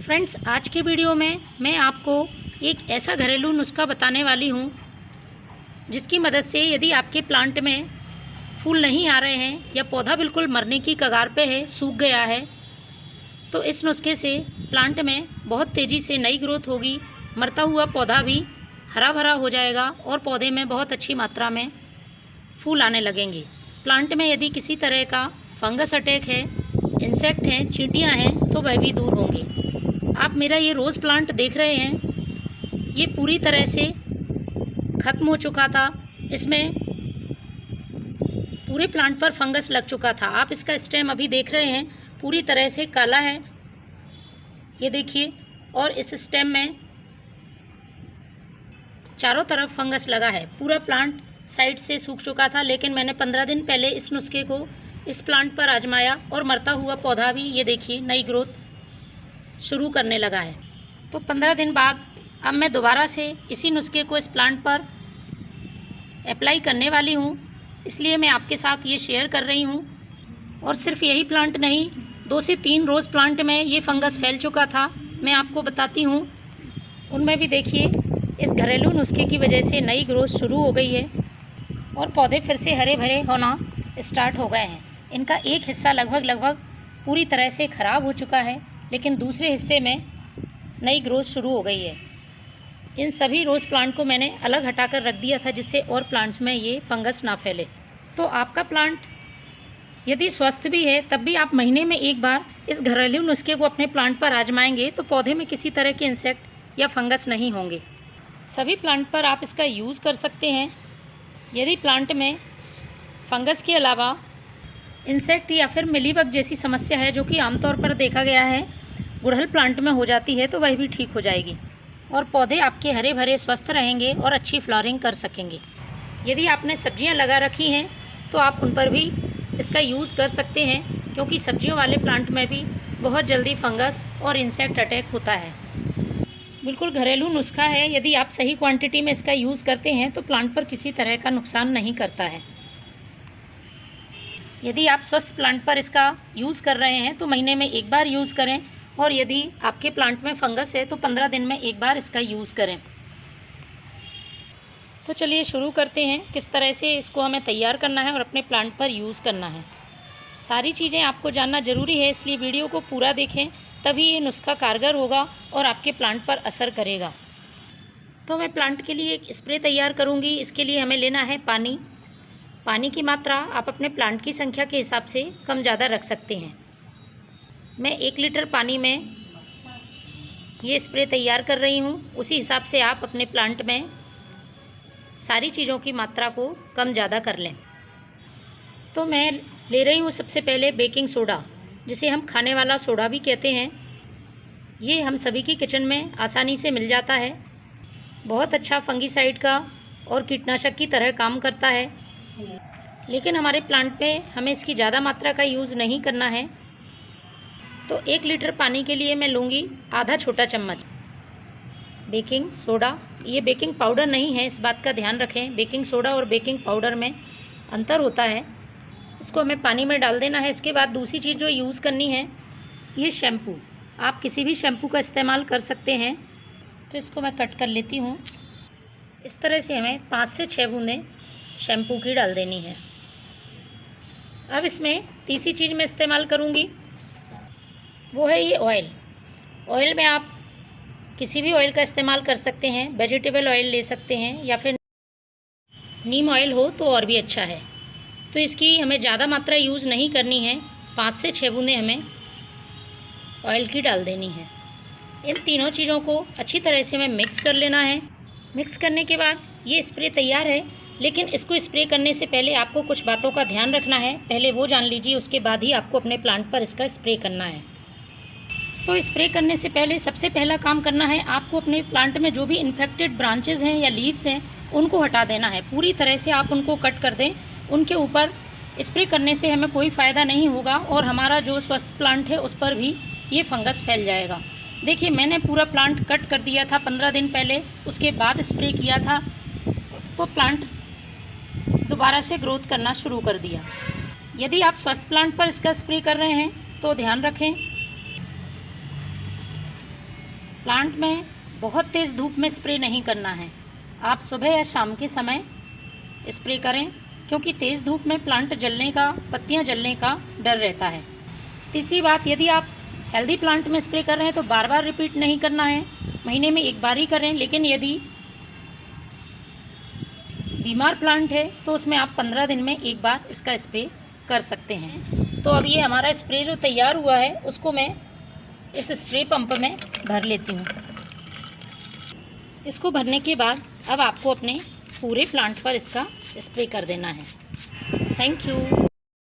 Friends, आज के video में मैं आपको एक ऐसा घरेलू नुस्खा बताने वाली हूँ जिसकी मदद से यदि आपके प्लांट में फूल नहीं आ रहे हैं या पौधा बिल्कुल मरने की कगार पे है, सूख गया है, तो इस नुस्खे से प्लांट में बहुत तेज़ी से नई ग्रोथ होगी। मरता हुआ पौधा भी हरा भरा हो जाएगा और पौधे में बहुत अच्छी मात्रा में फूल आने लगेंगे। प्लांट में यदि किसी तरह का फंगस अटैक है, इंसेक्ट हैं, चींटियाँ हैं, तो वह भी दूर होंगी। आप मेरा ये रोज़ प्लांट देख रहे हैं, ये पूरी तरह से ख़त्म हो चुका था। इसमें पूरे प्लांट पर फंगस लग चुका था। आप इसका स्टेम अभी देख रहे हैं, पूरी तरह से काला है, ये देखिए। और इस स्टेम में चारों तरफ फंगस लगा है। पूरा प्लांट साइड से सूख चुका था, लेकिन मैंने 15 दिन पहले इस नुस्खे को इस प्लांट पर आजमाया और मरता हुआ पौधा भी, ये देखिए, नई ग्रोथ शुरू करने लगा है। तो 15 दिन बाद अब मैं दोबारा से इसी नुस्खे को इस प्लांट पर अप्लाई करने वाली हूँ, इसलिए मैं आपके साथ ये शेयर कर रही हूँ। और सिर्फ यही प्लांट नहीं, 2 से 3 रोज़ प्लांट में ये फंगस फैल चुका था। मैं आपको बताती हूँ, उनमें भी देखिए इस घरेलू नुस्खे की वजह से नई ग्रोथ शुरू हो गई है और पौधे फिर से हरे भरे होना स्टार्ट हो गए हैं। इनका एक हिस्सा लगभग पूरी तरह से ख़राब हो चुका है, लेकिन दूसरे हिस्से में नई ग्रोथ शुरू हो गई है। इन सभी रोज़ प्लांट को मैंने अलग हटाकर रख दिया था, जिससे और प्लांट्स में ये फंगस ना फैले। तो आपका प्लांट यदि स्वस्थ भी है, तब भी आप महीने में एक बार इस घरेलू नुस्खे को अपने प्लांट पर आजमाएंगे तो पौधे में किसी तरह के इंसेक्ट या फंगस नहीं होंगे। सभी प्लांट पर आप इसका यूज़ कर सकते हैं। यदि प्लांट में फंगस के अलावा इंसेक्ट या फिर मिलीबग जैसी समस्या है, जो कि आमतौर पर देखा गया है गुड़हल प्लांट में हो जाती है, तो वह भी ठीक हो जाएगी और पौधे आपके हरे भरे स्वस्थ रहेंगे और अच्छी फ्लावरिंग कर सकेंगे। यदि आपने सब्जियां लगा रखी हैं तो आप उन पर भी इसका यूज़ कर सकते हैं, क्योंकि सब्जियों वाले प्लांट में भी बहुत जल्दी फंगस और इंसेक्ट अटैक होता है। बिल्कुल घरेलू नुस्खा है, यदि आप सही क्वांटिटी में इसका यूज़ करते हैं तो प्लांट पर किसी तरह का नुकसान नहीं करता है। यदि आप स्वस्थ प्लांट पर इसका यूज़ कर रहे हैं तो महीने में एक बार यूज़ करें, और यदि आपके प्लांट में फंगस है तो 15 दिन में एक बार इसका यूज़ करें। तो चलिए शुरू करते हैं, किस तरह से इसको हमें तैयार करना है और अपने प्लांट पर यूज़ करना है। सारी चीज़ें आपको जानना ज़रूरी है, इसलिए वीडियो को पूरा देखें, तभी ये नुस्खा कारगर होगा और आपके प्लांट पर असर करेगा। तो मैं प्लांट के लिए एक स्प्रे तैयार करूँगी। इसके लिए हमें लेना है पानी। पानी की मात्रा आप अपने प्लांट की संख्या के हिसाब से कम ज़्यादा रख सकते हैं। मैं 1 लीटर पानी में ये स्प्रे तैयार कर रही हूँ। उसी हिसाब से आप अपने प्लांट में सारी चीज़ों की मात्रा को कम ज़्यादा कर लें। तो मैं ले रही हूँ सबसे पहले बेकिंग सोडा, जिसे हम खाने वाला सोडा भी कहते हैं। ये हम सभी की किचन में आसानी से मिल जाता है। बहुत अच्छा फंगीसाइड का और कीटनाशक की तरह काम करता है, लेकिन हमारे प्लांट पे हमें इसकी ज़्यादा मात्रा का यूज़ नहीं करना है। तो 1 लीटर पानी के लिए मैं लूँगी आधा छोटा चम्मच बेकिंग सोडा। ये बेकिंग पाउडर नहीं है, इस बात का ध्यान रखें। बेकिंग सोडा और बेकिंग पाउडर में अंतर होता है। इसको हमें पानी में डाल देना है। इसके बाद दूसरी चीज़ जो यूज़ करनी है, ये शैम्पू। आप किसी भी शैम्पू का इस्तेमाल कर सकते हैं। तो इसको मैं कट कर लेती हूँ। इस तरह से हमें 5 से 6 बूंदें शैम्पू की डाल देनी है। अब इसमें तीसरी चीज़ मैं इस्तेमाल करूँगी, वो है ये ऑयल। ऑयल में आप किसी भी ऑयल का इस्तेमाल कर सकते हैं। वेजिटेबल ऑयल ले सकते हैं या फिर नीम ऑयल हो तो और भी अच्छा है। तो इसकी हमें ज़्यादा मात्रा यूज़ नहीं करनी है। 5 से 6 बूंदें हमें ऑयल की डाल देनी है। इन तीनों चीज़ों को अच्छी तरह से हमें मिक्स कर लेना है। मिक्स करने के बाद ये स्प्रे तैयार है, लेकिन इसको स्प्रे करने से पहले आपको कुछ बातों का ध्यान रखना है। पहले वो जान लीजिए, उसके बाद ही आपको अपने प्लांट पर इसका स्प्रे करना है। तो स्प्रे करने से पहले सबसे पहला काम करना है, आपको अपने प्लांट में जो भी इन्फेक्टेड ब्रांचेज़ हैं या लीव्स हैं, उनको हटा देना है। पूरी तरह से आप उनको कट कर दें। उनके ऊपर स्प्रे करने से हमें कोई फ़ायदा नहीं होगा और हमारा जो स्वस्थ प्लांट है उस पर भी ये फंगस फैल जाएगा। देखिए, मैंने पूरा प्लांट कट कर दिया था 15 दिन पहले, उसके बाद स्प्रे किया था, तो प्लांट दोबारा से ग्रोथ करना शुरू कर दिया। यदि आप स्वस्थ प्लांट पर इसका स्प्रे कर रहे हैं तो ध्यान रखें प्लांट में बहुत तेज़ धूप में स्प्रे नहीं करना है। आप सुबह या शाम के समय स्प्रे करें, क्योंकि तेज़ धूप में प्लांट जलने का, पत्तियां जलने का डर रहता है। तीसरी बात, यदि आप हेल्दी प्लांट में स्प्रे कर रहे हैं तो बार बार रिपीट नहीं करना है, महीने में एक बार ही करें। लेकिन यदि बीमार प्लांट है तो उसमें आप 15 दिन में एक बार इसका स्प्रे कर सकते हैं। तो अब ये हमारा स्प्रे जो तैयार हुआ है उसको मैं इस स्प्रे पंप में भर लेती हूँ। इसको भरने के बाद अब आपको अपने पूरे प्लांट पर इसका स्प्रे कर देना है। Thank you.